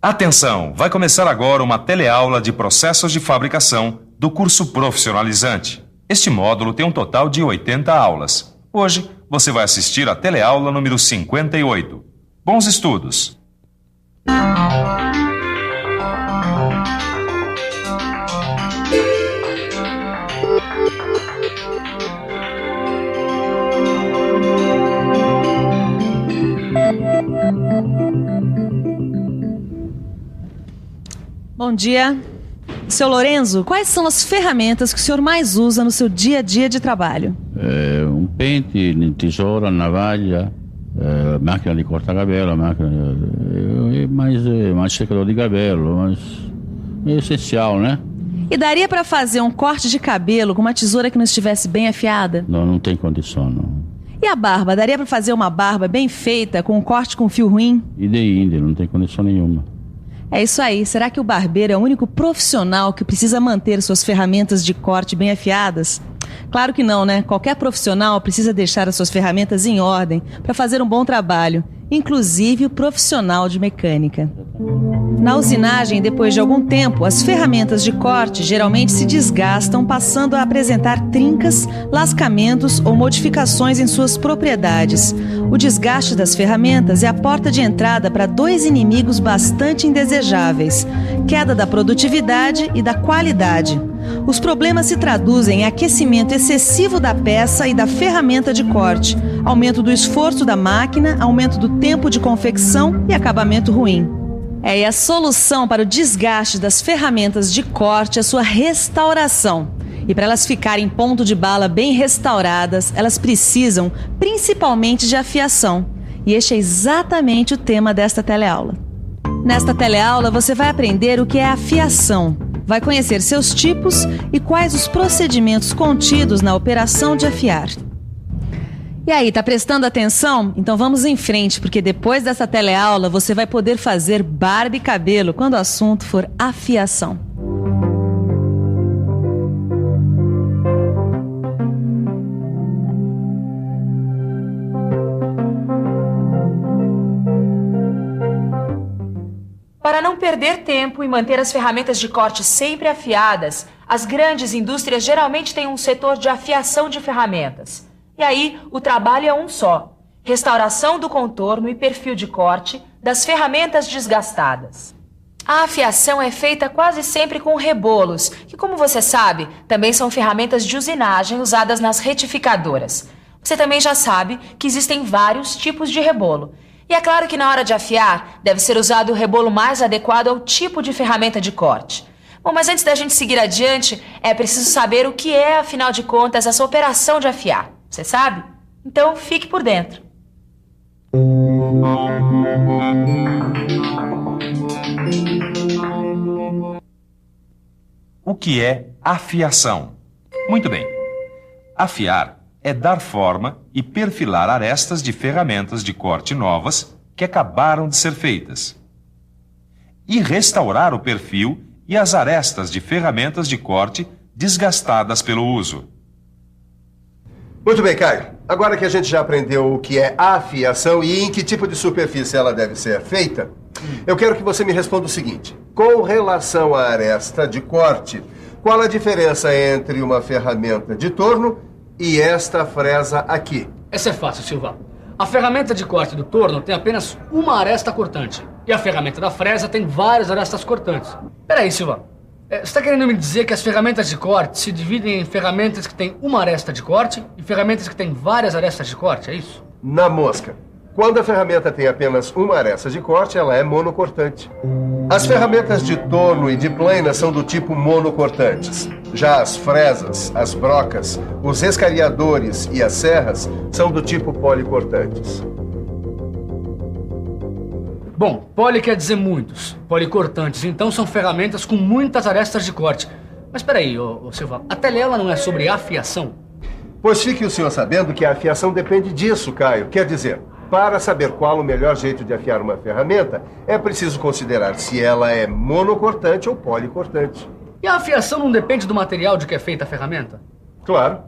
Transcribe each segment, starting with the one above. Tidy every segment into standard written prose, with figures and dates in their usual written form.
Atenção! Vai começar agora uma teleaula de processos de fabricação do curso profissionalizante. Este módulo tem um total de 80 aulas. Hoje, você vai assistir a teleaula número 58. Bons estudos! Bom dia. Seu Lorenzo, quais são as ferramentas que o senhor mais usa no seu dia a dia de trabalho? Um pente, tesoura, navalha, máquina de cortar cabelo, mais secador de cabelo, mas é essencial, né? E daria para fazer um corte de cabelo com uma tesoura que não estivesse bem afiada? Não tem condição, não. E a barba? Daria para fazer uma barba bem feita com um corte com fio ruim? Índia, não tem condição nenhuma. É isso aí. Será que o barbeiro é o único profissional que precisa manter suas ferramentas de corte bem afiadas? Claro que não, né? Qualquer profissional precisa deixar as suas ferramentas em ordem para fazer um bom trabalho, inclusive o profissional de mecânica. Na usinagem, depois de algum tempo, as ferramentas de corte geralmente se desgastam, passando a apresentar trincas, lascamentos ou modificações em suas propriedades. O desgaste das ferramentas é a porta de entrada para dois inimigos bastante indesejáveis: queda da produtividade e da qualidade. Os problemas se traduzem em aquecimento excessivo da peça e da ferramenta de corte, aumento do esforço da máquina, aumento do tempo de confecção e acabamento ruim. E a solução para o desgaste das ferramentas de corte é a sua restauração. E para elas ficarem em ponto de bala bem restauradas, elas precisam principalmente de afiação. E este é exatamente o tema desta teleaula. Nesta teleaula você vai aprender o que é afiação, vai conhecer seus tipos e quais os procedimentos contidos na operação de afiar. E aí, tá prestando atenção? Então vamos em frente, porque depois dessa teleaula você vai poder fazer barba e cabelo quando o assunto for afiação. Para não perder tempo e manter as ferramentas de corte sempre afiadas, as grandes indústrias geralmente têm um setor de afiação de ferramentas. E aí, o trabalho é um só: restauração do contorno e perfil de corte das ferramentas desgastadas. A afiação é feita quase sempre com rebolos, que, como você sabe, também são ferramentas de usinagem usadas nas retificadoras. Você também já sabe que existem vários tipos de rebolo. E é claro que na hora de afiar, deve ser usado o rebolo mais adequado ao tipo de ferramenta de corte. Bom, mas antes da gente seguir adiante, é preciso saber o que é, afinal de contas, essa operação de afiar. Você sabe? Então fique por dentro. O que é afiação? Muito bem. Afiar é dar forma e perfilar arestas de ferramentas de corte novas que acabaram de ser feitas. E restaurar o perfil e as arestas de ferramentas de corte desgastadas pelo uso. Muito bem, Caio. Agora que a gente já aprendeu o que é afiação e em que tipo de superfície ela deve ser feita, eu quero que você me responda o seguinte: com relação à aresta de corte, qual a diferença entre uma ferramenta de torno e esta fresa aqui? Essa é fácil, Silva. A ferramenta de corte do torno tem apenas uma aresta cortante e a ferramenta da fresa tem várias arestas cortantes. Peraí, Silva. Você está querendo me dizer que as ferramentas de corte se dividem em ferramentas que têm uma aresta de corte e ferramentas que têm várias arestas de corte, é isso? Na mosca. Quando a ferramenta tem apenas uma aresta de corte, ela é monocortante. As ferramentas de torno e de plana são do tipo monocortantes. Já as fresas, as brocas, os escariadores e as serras são do tipo policortantes. Bom, poli quer dizer muitos. Policortantes, então, são ferramentas com muitas arestas de corte. Mas peraí, Silva, a teleaula não é sobre afiação? Pois fique o senhor sabendo que a afiação depende disso, Caio. Quer dizer, para saber qual o melhor jeito de afiar uma ferramenta, é preciso considerar se ela é monocortante ou policortante. E a afiação não depende do material de que é feita a ferramenta? Claro.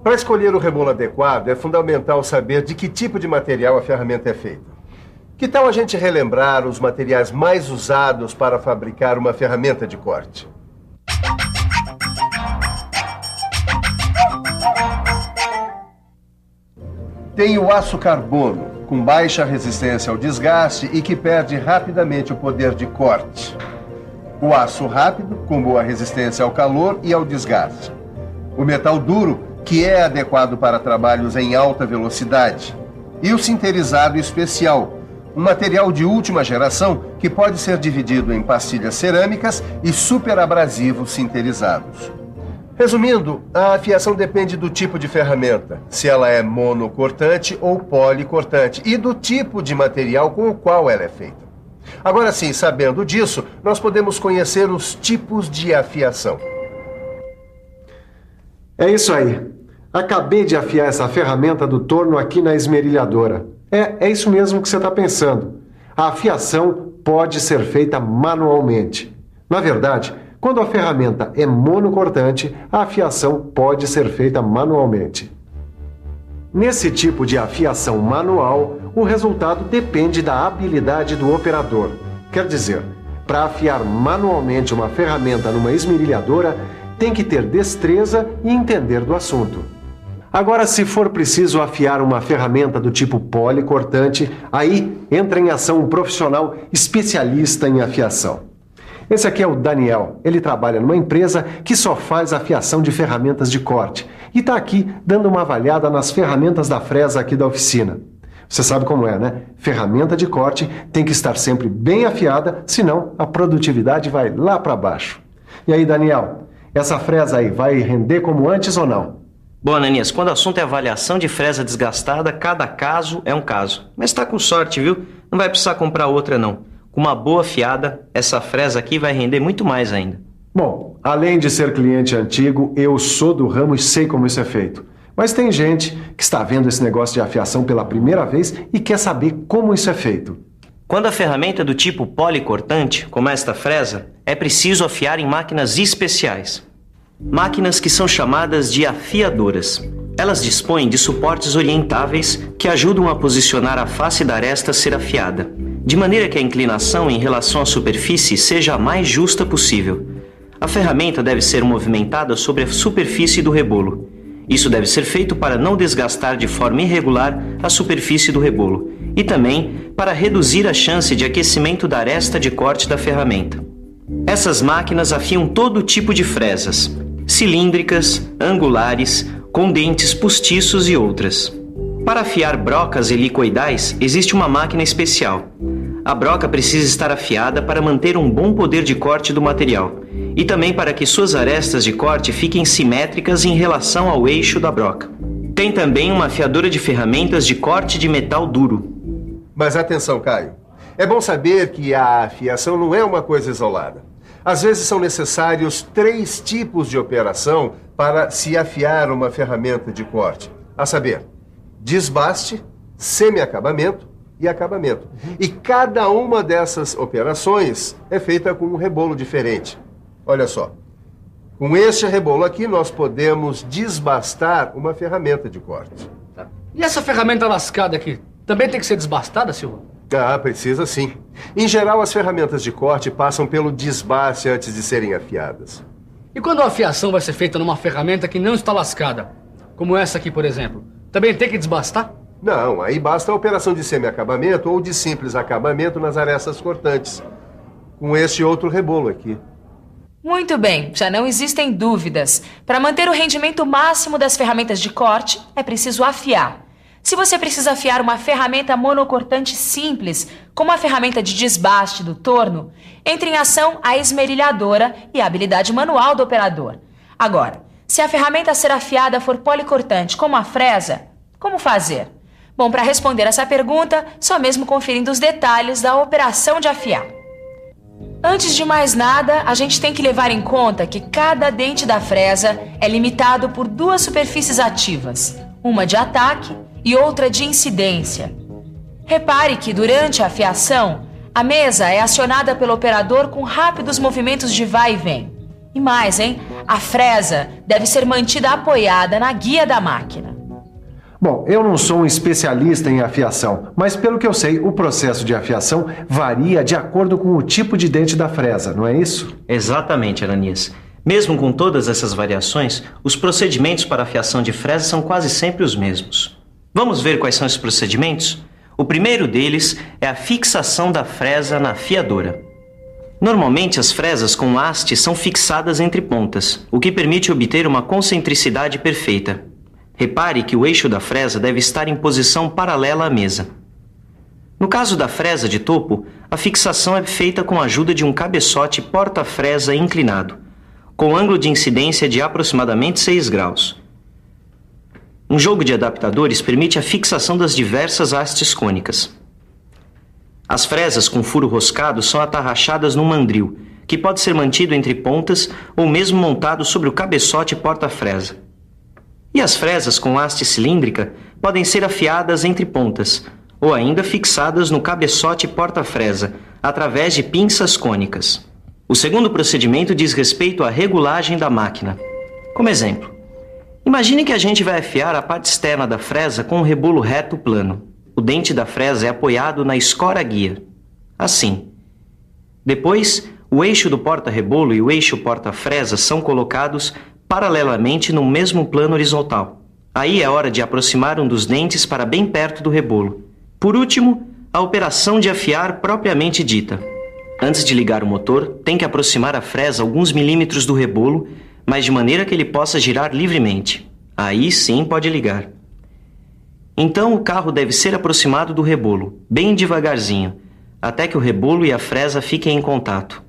Para escolher o rebolo adequado, é fundamental saber de que tipo de material a ferramenta é feita. Que tal a gente relembrar os materiais mais usados para fabricar uma ferramenta de corte? Tem o aço carbono, com baixa resistência ao desgaste e que perde rapidamente o poder de corte. O aço rápido, com boa resistência ao calor e ao desgaste. O metal duro, que é adequado para trabalhos em alta velocidade. E o sinterizado especial, um material de última geração que pode ser dividido em pastilhas cerâmicas e superabrasivos sinterizados. Resumindo, a afiação depende do tipo de ferramenta, se ela é monocortante ou policortante, e do tipo de material com o qual ela é feita. Agora sim, sabendo disso, nós podemos conhecer os tipos de afiação. É isso aí. Acabei de afiar essa ferramenta do torno aqui na esmerilhadora. É isso mesmo que você está pensando. A afiação pode ser feita manualmente. Na verdade, quando a ferramenta é monocortante, a afiação pode ser feita manualmente. Nesse tipo de afiação manual, o resultado depende da habilidade do operador. Quer dizer, para afiar manualmente uma ferramenta numa esmerilhadora, tem que ter destreza e entender do assunto. Agora, se for preciso afiar uma ferramenta do tipo policortante, aí entra em ação um profissional especialista em afiação. Esse aqui é o Daniel. Ele trabalha numa empresa que só faz afiação de ferramentas de corte e está aqui dando uma avaliada nas ferramentas da fresa aqui da oficina. Você sabe como é, né? Ferramenta de corte tem que estar sempre bem afiada, senão a produtividade vai lá para baixo. E aí, Daniel, essa fresa aí vai render como antes ou não? Bom, Ananias, quando o assunto é avaliação de fresa desgastada, cada caso é um caso. Mas tá com sorte, viu? Não vai precisar comprar outra, não. Com uma boa afiada, essa fresa aqui vai render muito mais ainda. Bom, além de ser cliente antigo, eu sou do ramo e sei como isso é feito. Mas tem gente que está vendo esse negócio de afiação pela primeira vez e quer saber como isso é feito. Quando a ferramenta é do tipo policortante, como esta fresa, é preciso afiar em máquinas especiais. Máquinas que são chamadas de afiadoras. Elas dispõem de suportes orientáveis que ajudam a posicionar a face da aresta a ser afiada, de maneira que a inclinação em relação à superfície seja a mais justa possível. A ferramenta deve ser movimentada sobre a superfície do rebolo. Isso deve ser feito para não desgastar de forma irregular a superfície do rebolo e também para reduzir a chance de aquecimento da aresta de corte da ferramenta. Essas máquinas afiam todo tipo de fresas, cilíndricas, angulares, com dentes postiços e outras. Para afiar brocas helicoidais, existe uma máquina especial. A broca precisa estar afiada para manter um bom poder de corte do material e também para que suas arestas de corte fiquem simétricas em relação ao eixo da broca. Tem também uma afiadora de ferramentas de corte de metal duro. Mas atenção, Caio. É bom saber que a afiação não é uma coisa isolada. Às vezes são necessários 3 tipos de operação para se afiar uma ferramenta de corte. A saber, desbaste, semi-acabamento e acabamento. E cada uma dessas operações é feita com um rebolo diferente. Olha só. Com este rebolo aqui, nós podemos desbastar uma ferramenta de corte. E essa ferramenta lascada aqui, também tem que ser desbastada, Silva? Ah, precisa sim. Em geral, as ferramentas de corte passam pelo desbaste antes de serem afiadas. E quando a afiação vai ser feita numa ferramenta que não está lascada, como essa aqui, por exemplo, também tem que desbastar? Não, aí basta a operação de semi-acabamento ou de simples acabamento nas arestas cortantes, com este outro rebolo aqui. Muito bem, já não existem dúvidas. Para manter o rendimento máximo das ferramentas de corte, é preciso afiar. Se você precisa afiar uma ferramenta monocortante simples, como a ferramenta de desbaste do torno, entre em ação a esmerilhadora e a habilidade manual do operador. Agora, se a ferramenta a ser afiada for policortante, como a fresa, como fazer? Bom, para responder essa pergunta, só mesmo conferindo os detalhes da operação de afiar. Antes de mais nada, a gente tem que levar em conta que cada dente da fresa é limitado por 2 superfícies ativas, uma de ataque e outra de incidência. Repare que durante a afiação, a mesa é acionada pelo operador com rápidos movimentos de vai e vem. E mais, a fresa deve ser mantida apoiada na guia da máquina. Bom, eu não sou um especialista em afiação, mas pelo que eu sei, o processo de afiação varia de acordo com o tipo de dente da fresa, não é isso? Exatamente, Ananias. Mesmo com todas essas variações, os procedimentos para afiação de fresa são quase sempre os mesmos. Vamos ver quais são esses procedimentos? O primeiro deles é a fixação da fresa na afiadora. Normalmente, as fresas com haste são fixadas entre pontas, o que permite obter uma concentricidade perfeita. Repare que o eixo da fresa deve estar em posição paralela à mesa. No caso da fresa de topo, a fixação é feita com a ajuda de um cabeçote porta-fresa inclinado, com ângulo de incidência de aproximadamente 6 graus. Um jogo de adaptadores permite a fixação das diversas hastes cônicas. As fresas com furo roscado são atarrachadas num mandril, que pode ser mantido entre pontas ou mesmo montado sobre o cabeçote porta-fresa. E as fresas com haste cilíndrica podem ser afiadas entre pontas, ou ainda fixadas no cabeçote porta-fresa, através de pinças cônicas. O segundo procedimento diz respeito à regulagem da máquina. Como exemplo, imagine que a gente vai afiar a parte externa da fresa com um rebolo reto plano. O dente da fresa é apoiado na escora guia, assim. Depois, o eixo do porta-rebolo e o eixo porta-fresa são colocados paralelamente no mesmo plano horizontal. Aí é hora de aproximar um dos dentes para bem perto do rebolo. Por último, a operação de afiar propriamente dita. Antes de ligar o motor, tem que aproximar a fresa alguns milímetros do rebolo, mas de maneira que ele possa girar livremente. Aí sim pode ligar. Então o carro deve ser aproximado do rebolo, bem devagarzinho, até que o rebolo e a fresa fiquem em contato.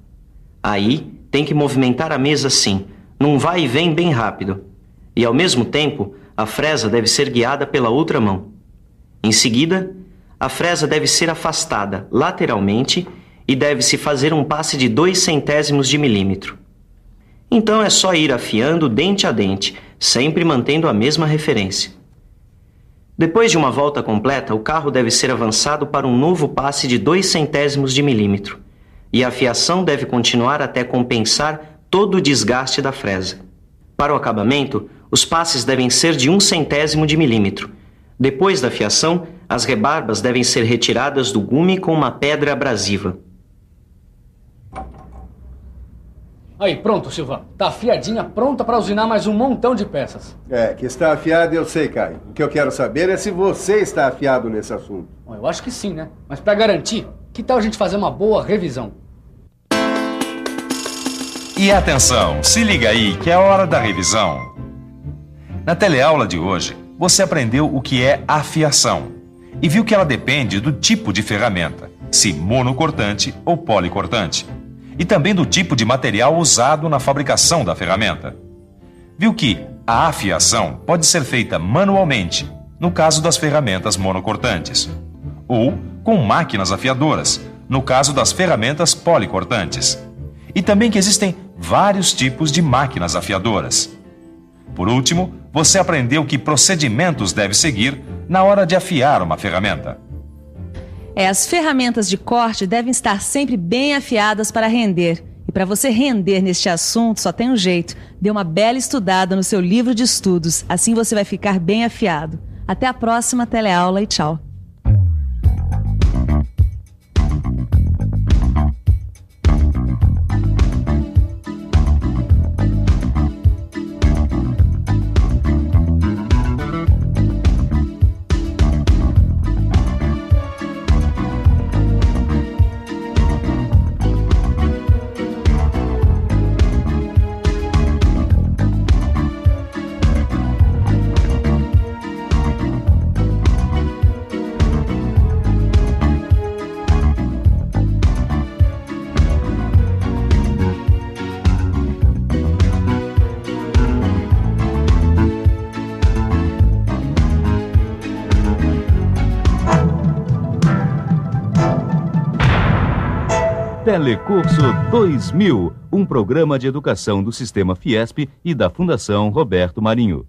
Aí tem que movimentar a mesa assim, num vai e vem bem rápido. E ao mesmo tempo, a fresa deve ser guiada pela outra mão. Em seguida, a fresa deve ser afastada lateralmente e deve-se fazer um passe de 0,02 de milímetro. Então é só ir afiando dente a dente, sempre mantendo a mesma referência. Depois de uma volta completa, o carro deve ser avançado para um novo passe de 0,02 de milímetro, e a afiação deve continuar até compensar todo o desgaste da fresa. Para o acabamento, os passes devem ser de 0,01 de milímetro. Depois da afiação, as rebarbas devem ser retiradas do gume com uma pedra abrasiva. Aí, pronto, Silva. Tá afiadinha, pronta para usinar mais um montão de peças. Que está afiado eu sei, Caio. O que eu quero saber é se você está afiado nesse assunto. Bom, eu acho que sim, né? Mas para garantir, que tal a gente fazer uma boa revisão? E atenção, se liga aí que é a hora da revisão. Na teleaula de hoje, você aprendeu o que é afiação e viu que ela depende do tipo de ferramenta, se monocortante ou policortante, e também do tipo de material usado na fabricação da ferramenta. Viu que a afiação pode ser feita manualmente, no caso das ferramentas monocortantes, ou com máquinas afiadoras, no caso das ferramentas policortantes. E também que existem vários tipos de máquinas afiadoras. Por último, você aprendeu que procedimentos deve seguir na hora de afiar uma ferramenta. As ferramentas de corte devem estar sempre bem afiadas para render. E para você render neste assunto, só tem um jeito. Dê uma bela estudada no seu livro de estudos. Assim você vai ficar bem afiado. Até a próxima teleaula e tchau. Telecurso 2000, um programa de educação do Sistema Fiesp e da Fundação Roberto Marinho.